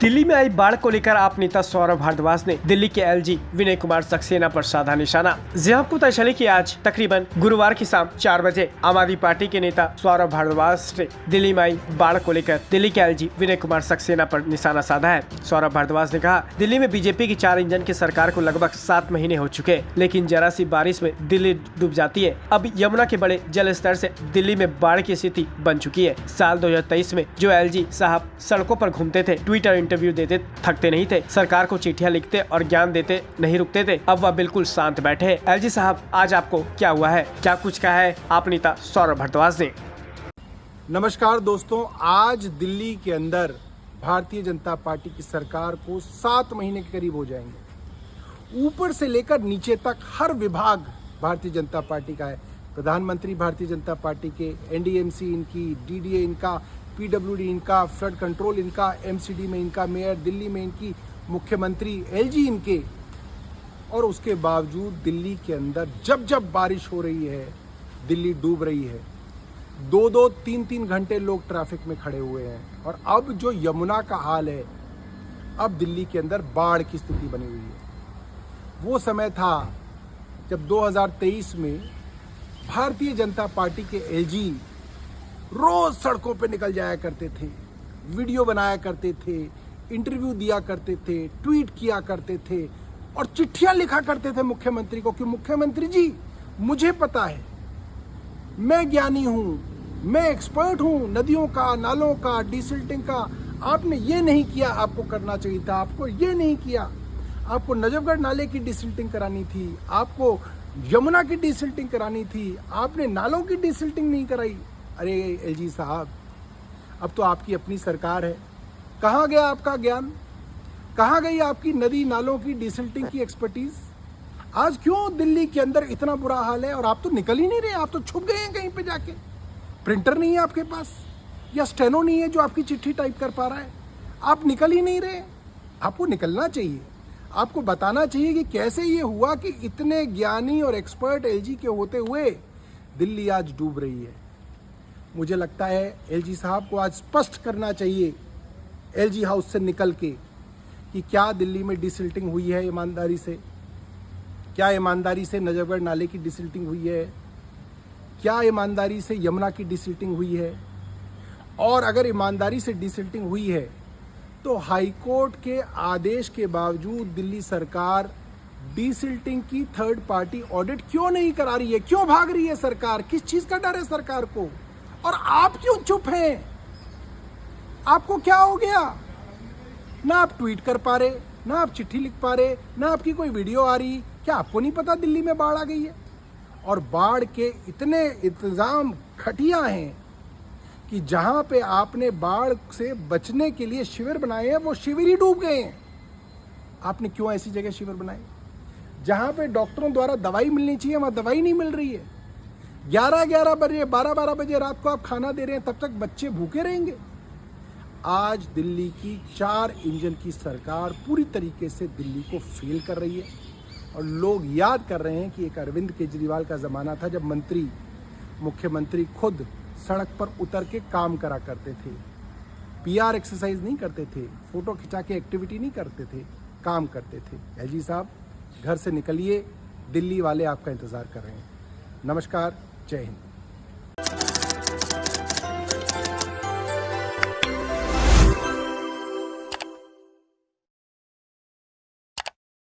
दिल्ली में आई बाढ़ को लेकर आप नेता सौरभ भारद्वाज ने दिल्ली के एलजी विनय कुमार सक्सेना पर साधा निशाना। जी आपको पता चले कि आज तकरीबन गुरुवार की शाम 4 बजे आम आदमी पार्टी के नेता सौरभ भारद्वाज ने दिल्ली में आई बाढ़ को लेकर दिल्ली के एलजी विनय कुमार सक्सेना पर निशाना साधा है। सौरभ भारद्वाज ने कहा, दिल्ली में बीजेपी की 4 इंजन की सरकार को लगभग 7 महीने हो चुके हैं, लेकिन जरा सी बारिश में दिल्ली डूब जाती है। अब यमुना के बड़े जल स्तर से दिल्ली में बाढ़ की स्थिति बन चुकी है। साल 2023 में जो एलजी साहब सड़कों पर घूमते थे, ट्विटर इंटरव्यू देते, थकते नहीं थे, सरकार को चिट्ठियां लिखते और ज्ञान देते नहीं रुकते थे, अब वह बिल्कुल शांत बैठे हैं। एलजी साहब, आज आपको क्या हुआ है? क्या कुछ कहा है आप नेता सौरभ भारद्वाज ने? नमस्कार दोस्तों, आज दिल्ली के अंदर भारतीय जनता पार्टी की सरकार को 7 महीने के करीब हो जाएंगे। ऊपर से लेकर नीचे तक हर विभाग भारतीय जनता पार्टी का है। प्रधानमंत्री भारतीय जनता पार्टी के, एनडीएमसी इनकी, डीडीए इनका, पीडब्ल्यूडी इनका, फ्लड कंट्रोल इनका, एमसीडी में इनका, मेयर दिल्ली में इनकी, मुख्यमंत्री एलजी इनके। और उसके बावजूद दिल्ली के अंदर जब जब बारिश हो रही है, दिल्ली डूब रही है। 2-2, 3-3 घंटे लोग ट्रैफिक में खड़े हुए हैं। और अब जो यमुना का हाल है, अब दिल्ली के अंदर बाढ़ की स्थिति बनी हुई है। वो समय था जब 2023 में भारतीय जनता पार्टी के एलजी रोज सड़कों पे निकल जाया करते थे, वीडियो बनाया करते थे, इंटरव्यू दिया करते थे, ट्वीट किया करते थे और चिट्ठियां लिखा करते थे मुख्यमंत्री को कि मुख्यमंत्री जी, मुझे पता है, मैं ज्ञानी हूं, मैं एक्सपर्ट हूं नदियों का, नालों का, डिसिल्टिंग का। आपने ये नहीं किया, आपको करना चाहिए था। आपको ये नहीं किया, आपको नजफगढ़ नाले की डिसिल्टिंग करानी थी, आपको यमुना की डिसिल्टिंग करानी थी, आपने नालों की डिसिल्टिंग नहीं कराई। अरे एलजी साहब, अब तो आपकी अपनी सरकार है, कहाँ गया आपका ज्ञान? कहाँ गई आपकी नदी नालों की डिसिल्टिंग की एक्सपर्टीज? आज क्यों दिल्ली के अंदर इतना बुरा हाल है? और आप तो निकल ही नहीं रहे, आप तो छुप गए हैं कहीं पे जाके। प्रिंटर नहीं है आपके पास, या स्टेनो नहीं है जो आपकी चिट्ठी टाइप कर पा रहा है। आप निकल ही नहीं रहे। आपको निकलना चाहिए, आपको बताना चाहिए कि कैसे ये हुआ कि इतने ज्ञानी और एक्सपर्ट एलजी के होते हुए दिल्ली आज डूब रही है। मुझे लगता है एलजी साहब को आज स्पष्ट करना चाहिए एलजी हाउस से निकल के कि क्या दिल्ली में डिसिल्टिंग हुई है ईमानदारी से? क्या ईमानदारी से नजफगढ़ नाले की डिसिल्टिंग हुई है? क्या ईमानदारी से यमुना की डिसिल्टिंग हुई है? और अगर ईमानदारी से डिसिल्टिंग हुई है तो हाईकोर्ट के आदेश के बावजूद दिल्ली सरकार डिसिल्टिंग की थर्ड पार्टी ऑडिट क्यों नहीं करा रही है? क्यों भाग रही है सरकार? किस चीज का डर है सरकार को? और आप क्यों चुप हैं? आपको क्या हो गया? ना आप ट्वीट कर पा रहे, ना आप चिट्ठी लिख पा रहे, ना आपकी कोई वीडियो आ रही। क्या आपको नहीं पता दिल्ली में बाढ़ आ गई है? और बाढ़ के इतने इंतजाम घटिया हैं कि जहां पे आपने बाढ़ से बचने के लिए शिविर बनाए हैं, वो शिविर ही डूब गए हैं। आपने क्यों ऐसी जगह शिविर बनाए जहां पे डॉक्टरों द्वारा दवाई मिलनी चाहिए, वहां दवाई नहीं मिल रही है? 11-11 बजे, 12-12 बजे रात को आप खाना दे रहे हैं, तब तक बच्चे भूखे रहेंगे। आज दिल्ली की 4 इंजन की सरकार पूरी तरीके से दिल्ली को फेल कर रही है। और लोग याद कर रहे हैं कि एक अरविंद केजरीवाल का ज़माना था जब मंत्री, मुख्यमंत्री खुद सड़क पर उतर के काम करा करते थे, पीआर एक्सरसाइज नहीं करते थे, फोटो खिंचा के एक्टिविटी नहीं करते थे, काम करते थे। एलजी साहब, घर से निकलिए, दिल्ली वाले आपका इंतज़ार कर रहे हैं। नमस्कार, जय हिंद।